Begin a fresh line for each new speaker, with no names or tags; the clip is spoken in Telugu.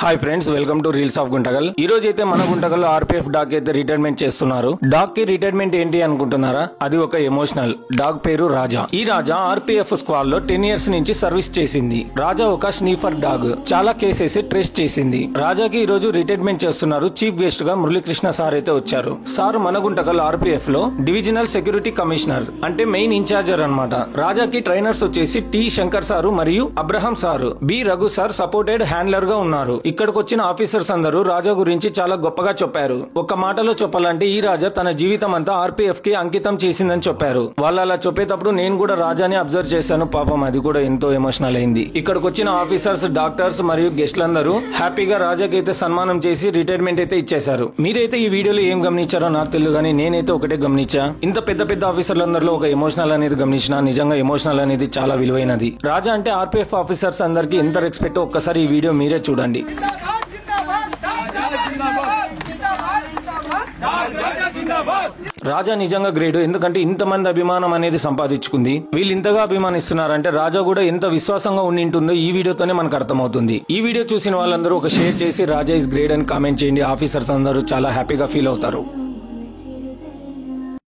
Hi friends, welcome to reels of Guntakal. ఈ రోజు అయితే మన గుంటగల్ ఆర్పీఎఫ్ డాగ్ అయితే రిటైర్మెంట్ చేస్తున్నారు. డాగ్ కి రిటైర్మెంట్ ఏంటి అనుకుంటున్నారా? అది ఒక ఎమోషనల్. డాగ్ పేరు రాజా. ఈ రాజా ఆర్పీఎఫ్ స్క్వాడ్ లో 10 years నుంచి సర్వీస్ చేసింది. రాజా ఒక స్నీఫర్ డాగ్. చాలా కేసెస్ ట్రేస్ చేసింది. రాజాకి ఈ రోజు రిటైర్మెంట్ చేస్తున్నారు. చీఫ్ గెస్ట్ గా మురళీకృష్ణ సార్ అయితే వచ్చారు. సార్ మన గుంటగల్ ఆర్పీఎఫ్ లో డివిజనల్ సెక్యూరిటీ కమిషనర్, అంటే మెయిన్ ఇన్ఛార్జర్ అన్నమాట. రాజాకి ట్రైనర్స్ వచ్చేసి టి శంకర్ సారు మరియు Abraham sir, B Raghu sir supported handler గా ఉన్నారు. ఇక్కడికి వచ్చిన ఆఫీసర్స్ అందరూ రాజా గురించి చాలా గొప్పగా చెప్పారు. ఒక మాటలో చెప్పాలంటే ఈ రాజా తన జీవితం అంతా ఆర్పీఎఫ్ కి అంకితం చేసిందని చెప్పారు. వాళ్ళు అలా చెప్పేటప్పుడు నేను కూడా రాజాని అబ్జర్వ్ చేశాను. పాపం అది కూడా ఎంతో ఎమోషనల్ అయింది. ఇక్కడికి వచ్చిన ఆఫీసర్స్, డాక్టర్స్ మరియు గెస్ట్లందరూ హ్యాపీగా రాజాకి అయితే సన్మానం చేసి రిటైర్మెంట్ అయితే ఇచ్చేశారు. మీరైతే ఈ వీడియోలో ఏం గమనించారో నాకు తెలియదు, కానీ నేనైతే ఒకటే గమనించా. ఇంత పెద్ద పెద్ద ఆఫీసర్లందరిలో ఒక ఎమోషనల్ అనేది గమనించిన. నిజంగా ఎమోషనల్ అనేది చాలా విలువైనది. రాజా అంటే ఆర్పీఎఫ్ ఆఫీసర్స్ అందరికి ఎంత రెస్పెక్ట్ ఒక్కసారి ఈ వీడియో మీరే చూడండి. రాజా నిజంగా గ్రేట్. ఎందుకంటే ఇంతమంది అభిమానం అనేది సంపాదించుకుంది. వీళ్ళు ఇంతగా అభిమానిస్తున్నారంటే రాజా కూడా ఎంత విశ్వాసంగా ఉండింటుందో ఈ వీడియోతోనే మనకు అర్థమవుతుంది. ఈ వీడియో చూసిన వాళ్ళందరూ ఒక షేర్ చేసి రాజా ఇస్ గ్రేట్ అని కామెంట్ చేయండి. ఆఫీసర్స్ అందరూ చాలా హ్యాపీగా ఫీల్ అవుతారు.